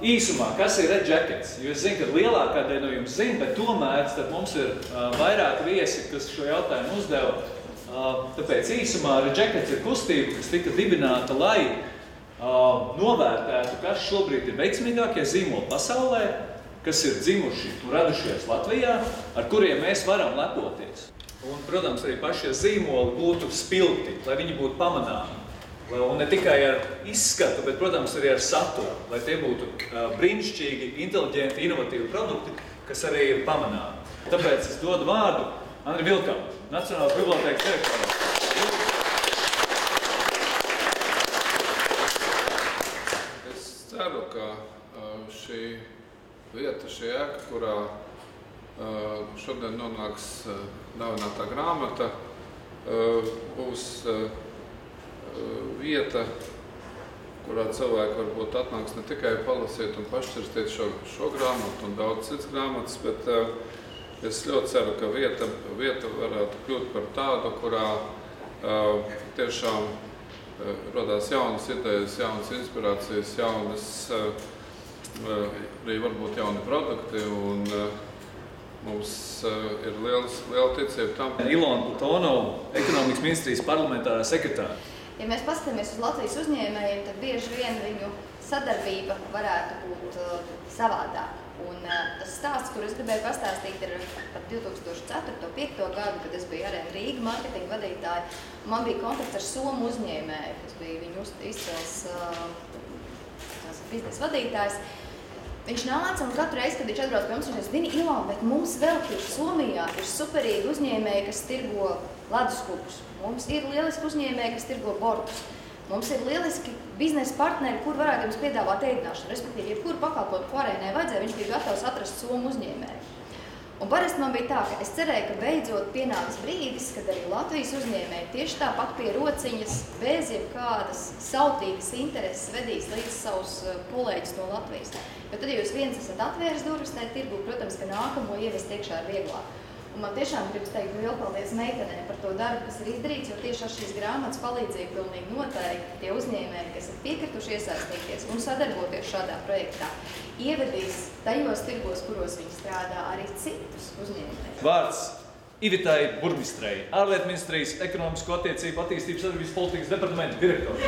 Īsumā, kas ir Red Jackets? Jo es zinu, ka lielākā daļa no jums zina, bet tomēr mums ir vairāk viesi, kas šo jautājumu uzdeva. Tāpēc īsumā Red Jackets ir kustība, kas tika dibināta, lai novērtētu, kas šobrīd ir veiksmīgākie zīmoli pasaulē, kas ir dzimuši un radušies Latvijā, ar kuriem mēs varam lepoties. Un, protams, arī pašie zīmoli būtu spilgti, lai viņi būtu pamanāmi. Un ne tikai ar izskatu, bet, protams, arī ar saturu, lai tie būtu brīnišķīgi, inteliģenti, inovatīvi produkti, kas arī ir pamanāmi. Tāpēc es dodu vārdu Andrim Vilkam, Nacionālās bibliotēkas direktoram. Es ceru, ka šī vieta, šī ēka, kurā šodien nonāks dāvinātā grāmata, būs vieta, kurā cilvēki varbūt atnāks ne tikai palasīt un pašķirstīt šo grāmatu un daudz cits grāmatas, bet es ļoti ceru, ka vieta varētu kļūt par tādu, kurā tiešām rodās jaunas idejas, jaunas inspirācijas, jaunas, arī varbūt jauni produkti, un mums ir liela ticība tam. Ilona Plutonova, ekonomikas ministrijas parlamentārā sekretāra. Ja mēs paskatāmies uz Latvijas uzņēmējiem, tad bieži vien viņu sadarbība varētu būt savādāk. Un tas stāsts, kur es gribēju pastāstīt, ir par 2004.-2005. Gadu, kad es biju Arēna Rīga marketinga vadītāja. Man bija kontakts ar somu uzņēmēju, kas bija viņu izcils biznesa vadītājs. Viņš nāca un katru reizi, kad viņš atbrauc pie mums, viņš teica, Zini, Ilona, bet mums vēl tur Somijā ir superīgi uzņēmēji, kas tirgo leduskupus. Mums ir lieliski uzņēmēji, kas tirgo bordus. Mums ir lieliski biznesa partneri, kur varētu jums piedāvāt ēdināšanu. Respektīvi, jebkuru pakalpojumu, ko Arēnai vajadzēja, viņš bija gatavs atrast somu uzņēmēju. Un parasti man bija tā, ka es cerēju, ka beidzot pienāks brīdis, kad arī Latvijas uzņēmēji tieši tāpat pie rociņas, bez jebkādas sautīgas intereses vedīs līdz savus kolēģus no Latvijas. Bet tad, ja jūs viens esat atvēris durvis tajā tirgu, protams, ka nākamo ievest iekšā ir vieglāk. Un man tiešām gribas teikt lielu paldies meitenēm par to darbu, kas ir izdarīts, jo tieši ar šīs grāmatas palīdzību pilnīgi noteikti tie uzņēmēji, kas ir piekrituši iesaistīties un sadarboties šādā projektā, ievedīs tajos tirgos, kuros viņi strādā, arī citus uzņēmējus. Vārds Ivitai Burmistrei, ārlietu ministrijas ekonomisko attiecību attīstības sadarbības politikas departamenta direktora.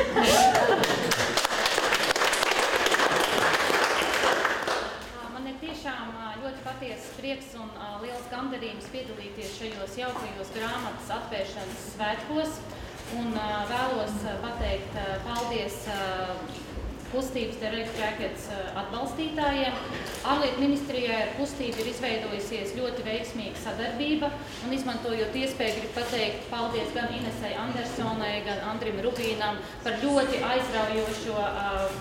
Patiesas prieks un liels gandarījums piedalīties šajos jaukajos grāmatas atvēršanas svētkos. Un vēlos pateikt paldies kustības The Red Jackets atbalstītājiem. Ārlietu ministrijai ar kustību ir izveidojusies ļoti veiksmīga sadarbība. Un izmantojot iespēju, gribu pateikt paldies gan Inesai Andersonai, gan Andrim Rubīnam par ļoti aizraujošo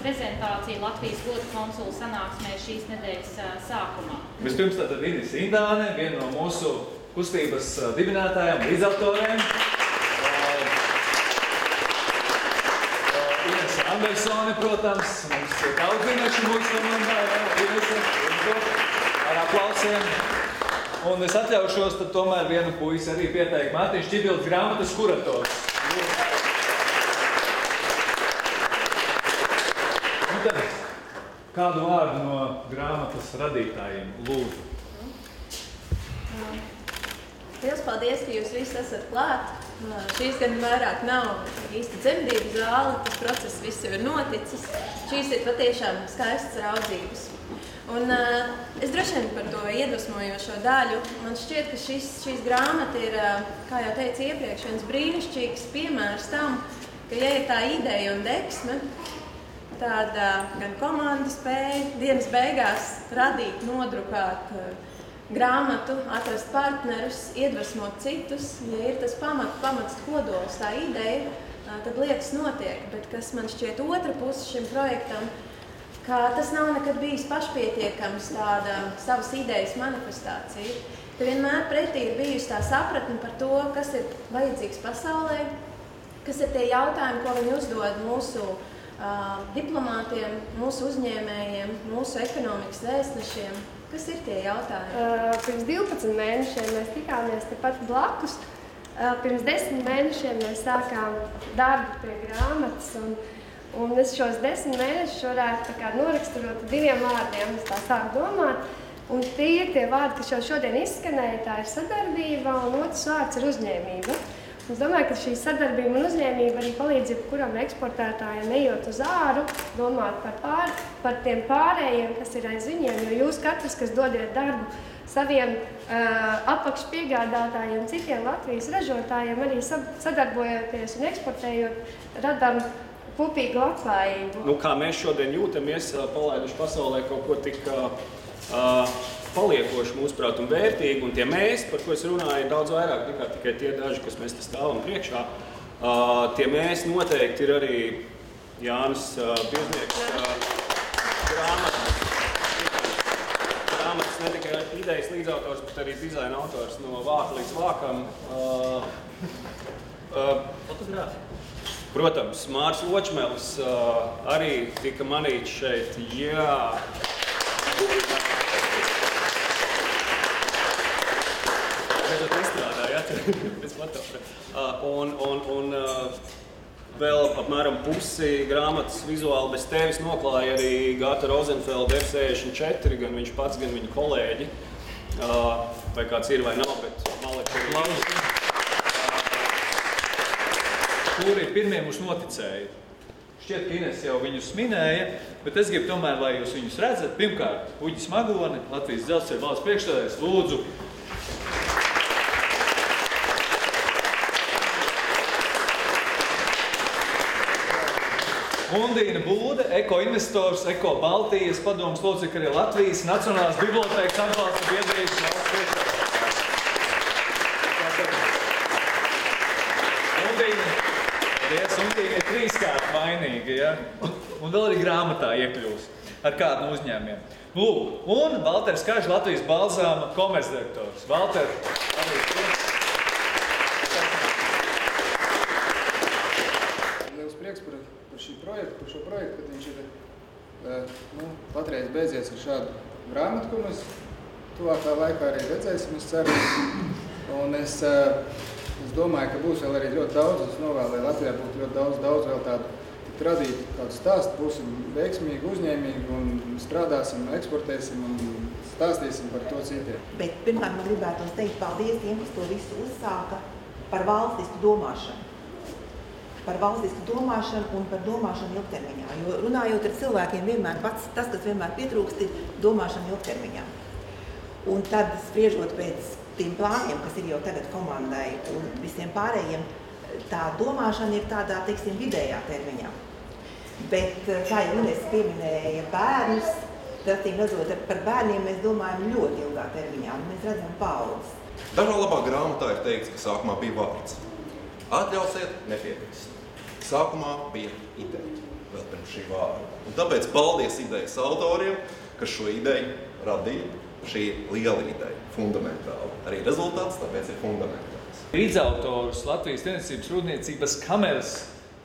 prezentāciju Latvijas goda konsula sanāksmē šīs nedēļas sākumā. Vispirms tātad Ines Indāne, viena no mūsu kustības dibinātājām, līdzautoriem. Andersone, protams, mums ir daudz vienaši mūsu komandā, ar aplausiem. Un es atļaušos tad tomēr vienu puisi arī pieteikt. Mārtiņš Čibilds, grāmatas kurators. Un tad kādu vārdu no grāmatas radītājiem lūdzu? Liels paldies, ka jūs visi esat klāt. Šīs gan vairāk nav īsti dzemdību zāle, tas process viss jau ir noticis. Šīs ir patiešām skaistas raudzības. Un es droši vien par to iedvesmojošo daļu. Man šķiet, ka šīs grāmata ir, kā jau teicu iepriekš, viens brīnišķīgs piemērs tam, ka ja ir tā ideja un deksme, tad gan komanda spēja dienas beigās radīt, nodrukāt grāmatu, atrast partnerus, iedvesmot citus. Ja ir tas pamats kodols, tā ideja, tad lietas notiek. Bet kas man šķiet otra puse šim projektam, ka tas nav nekad bijis pašpietiekams tāda savas idejas manifestācija. Ka vienmēr pretī ir bijusi tā sapratne par to, kas ir vajadzīgs pasaulē, kas ir tie jautājumi, ko viņi uzdod mūsu diplomātiem, mūsu uzņēmējiem, mūsu ekonomikas vēstnešiem. Kas ir tie jautājumi? Pirms 12 mēnešiem mēs tikāmies tepat blakus. Pirms 10 mēnešiem mēs sākām darbu pie grāmatas. Un es šos 10 mēnešus varētu tā kā noraksturot 2 vārdiem, es tā sāku domāt. Un tie ir tie vārdi, kas jau šodien izskanēja, tā ir sadarbība, un otrs vārds ir uzņēmība. Es domāju, ka šī sadarbība un uzņēmība arī palīdz jebkuram eksportētājam ejot uz āru, domāt par tiem pārējiem, kas ir aiz viņiem, jo jūs katrs, kas dodiet darbu saviem apakšpiegādātājiem, citiem Latvijas ražotājiem, arī sadarbojoties un eksportējot, radam kopīgu labklājību. Nu, kā mēs šodien jūtamies, palaiduši pasaulē kaut ko tik paliekoši mūsuprāt un vērtīgi, un tie mēs, par ko es runāju, ir daudz vairāk nekā tikai tie daži, kas mēs te stāvam priekšā. Tie mēs noteikti ir arī Jānis Birznieks grāmatas, ne tikai idejas līdzautors, bet arī dizaina autors no vāka līdz vākam. Protams, Mārs Ločmelis arī tika manīts šeit, jā. Un vēl apmēram pusi grāmatas vizuāli bez tevis noklāja arī Gata Rozenfelda F64, gan viņš pats, gan viņa kolēģi. Vai kāds ir vai nav, bet Malek. Kuri pirmie mums noticēja. Šķiet, ka Ines jau viņus minēja, bet es gribu tomēr, lai jūs viņus redzat. Pirmkārt, Uģis Magone, Latvijas dzelzceļa valsts priekšstādājs, lūdzu. Undīna Būde, ekoinvestors, Eko Baltijas padomes locekļa, arī Latvijas Nacionālās bibliotēkas atbalsta biedrības valsts priekšstādājs. Undīna ir 3-kārt vainīga, ja? Un vēl arī grāmatā iekļūs ar kādu no uzņēmiem. Lūk, un Valters Kažs, Latvijas Balzāma komercdirektors. Valter, arī Liels prieks par šo projektu, kad viņš ir patreiz beidzies ar šādu grāmatu, ko mēs tuvākā laikā arī redzēsim, es ceru. Un es domāju, ka būs vēl arī ļoti daudz, es novēlu, lai Latvijā būtu ļoti daudz vēl tādu radīt kādu stāstu, būsim veiksmīgi, uzņēmīgi un strādāsim, eksportēsim un stāstīsim par to citiem. Bet pirmkārt man gribētu teikt paldies tiem, kas to visu uzsāka par valstisku domāšanu. Par valstisku domāšanu un par domāšanu ilgtermiņā. Jo runājot ar cilvēkiem vienmēr tas, kas vienmēr pietrūkst, ir domāšana ilgtermiņā. Un tad spriežot pēc tiem plāniem, kas ir jau tagad komandai un visiem pārējiem, tā domāšana ir tādā, teiksim, vidējā termiņā. Bet, kā jau Ines pieminēja bērnus, tad, redzot, par bērniem mēs domājam ļoti ilgā termiņā, un mēs redzam paudzes. Dažā labā grāmatā ir teikts, ka sākumā bija vārds. Atļausiet, nepietiks. Sākumā bija ideja, vēl pirms šī vārda. Un tāpēc paldies idejas autoriem, kas šo ideju radīja. Šī ir liela ideja, fundamentāla. Arī rezultāts tāpēc ir fundamentāls. Līdzautors Latvijas tirdzniecības rūpniecības kameras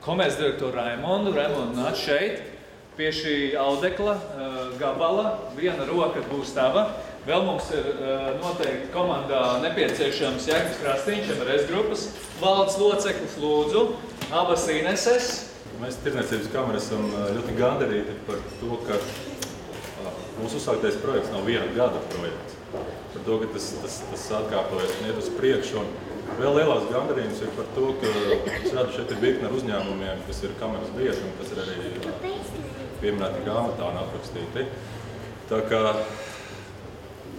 komercdirektoru Raimondu. Raimondu nāc šeit pie šī audekla gabala. Viena roka būs tava. Vēl mums ir noteikti komandā nepieciešams Jēkabs Krastīņš, MRS grupas valdes loceklis, lūdzu, abas Ineses. Mēs tirdzniecības kameras esam ļoti gandarīti par to, ka mūsu uzsāktais projekts nav 1 gada projekts. Par to, ka tas atkāpojas un iet uz priekšu. Un vēl lielāks gandarījums ir par to, ka es redzu šeit ir virkne ar uzņēmumiem, kas ir kameras biedri un kas ir arī pieminēti grāmatā un aprakstīti. Tā kā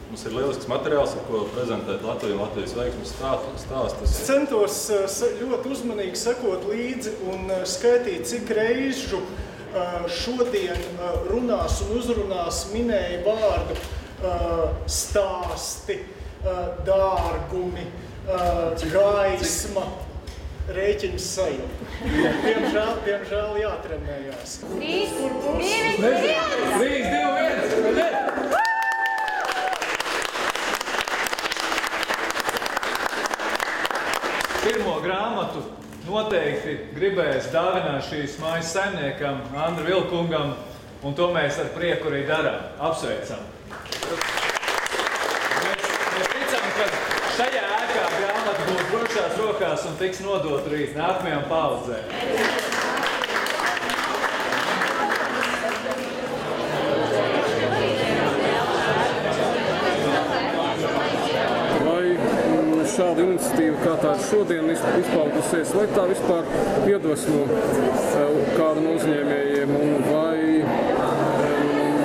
mums ir lielisks materiāls, ar ko prezentēt Latviju un Latvijas veiksmes stāstus. Es centos ļoti uzmanīgi sekot līdzi un skaitīt, cik reižu šodien runās un uzrunās minēja vārdu stāsti, dārgumi, gaisma, rēķins sajūta. Diemžēl jātrenējās. 3, 2, 1! Pirmo grāmatu noteikti gribēs dāvināt šīs mājas saimniekam, Andru Vilkungam, un to mēs ar prieku arī darām. Apsveicam! Mēs ticam, ka šajā ēkā grāmata būs drošās rokās un tiks nodot arī nākamajām paudzēm. kā tā ir šodien izpaudusies, vai tā vispār iedvesmo kādu no uzņēmējiem, un vai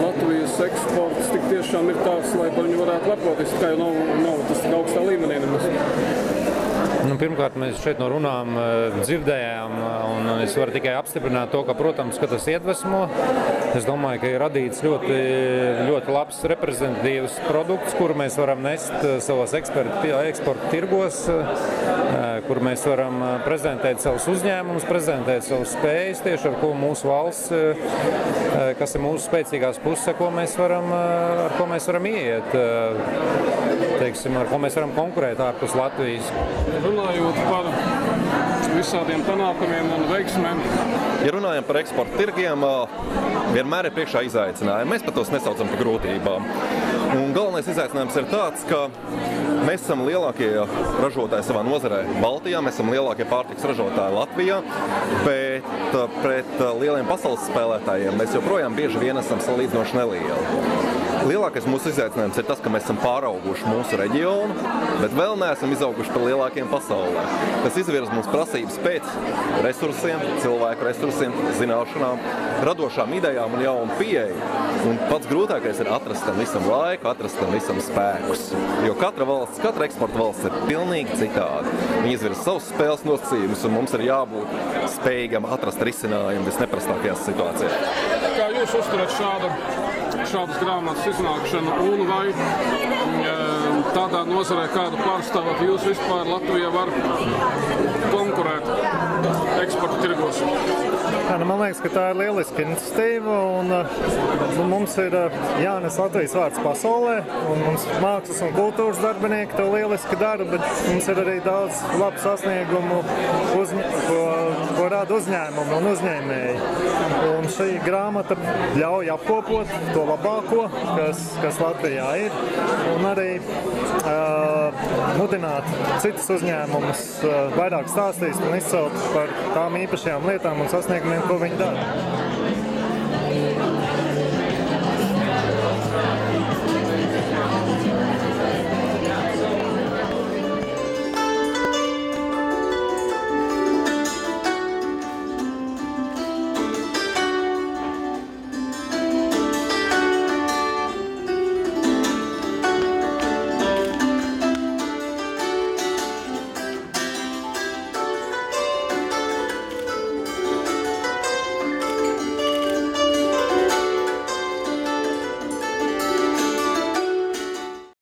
Latvijas eksports tik tiešām ir tāds, lai par viņu varētu lepoties, kā jau nav tas augstā līmenī nemaz. Pirmkārt, mēs šeit no runām dzirdējām, un es varu tikai apstiprināt to, ka, protams, ka tas iedvesmo. Es domāju, ka ir radīts ļoti, ļoti labs reprezentatīvs produkts, kuru mēs varam nest savos eksporta tirgos, kur mēs varam prezentēt savus uzņēmumus, prezentēt savus spējas, tieši ar ko mūsu valsts, kas ir mūsu spēcīgās puses, ar ko mēs varam ieiet, teiksim, ar ko mēs varam konkurēt ārpus Latvijas. Runājot par visādiem panākumiem un veiksmēm. Ja runājam par eksporta tirgiem, vienmēr ir priekšā izaicinājumi. Mēs pat tos nesaucam par grūtībām. Un galvenais izaicinājums ir tāds, ka mēs esam lielākie ražotāji savā nozarē Baltijā, mēs esam lielākie pārtikas ražotāji Latvijā, bet pret lieliem pasaules spēlētājiem mēs joprojām bieži vien esam salīdzinoši nelieli. Lielākais mūsu izaicinājums ir tas, ka mēs esam pārauguši mūsu reģionu, bet vēl neesam izauguši par lielākiem pasaulē. Tas izvirza mums prasības pēc resursiem, cilvēku resursiem, zināšanām, radošām idejām un jaunu pieeju. Un pats grūtākais ir atrast tam visam laiku, atrast tam visam spēkus. Jo katra eksporta valsts ir pilnīgi citāda. Viņi izvirza savus spēles nosacījumus, un mums ir jābūt spējīgam atrast risinājumu visneprastākajās situācijās. Kā jūs uzturat šādas grāmatas iznākšanu, un vai tādā nozarē, kādu pārstāvat, jūs vispār Latvijā var konkurēt eksporta tirgos? Man liekas, ka tā ir lieliska iniciatīva, un mums ir jānes Latvijas vārds pasaulē, un mums mākslas un kultūras darbinieki to lieliski dara, bet mums ir arī daudz labu sasniegumu, ko rada uzņēmumi un uzņēmēji. Un šī grāmata ļauj apkopot to labāko, kas Latvijā ir, un arī mudināt citus uzņēmumus vairāk stāstīt un izcelt par tām īpašajām lietām un sasniegumiem, ko viņi dara.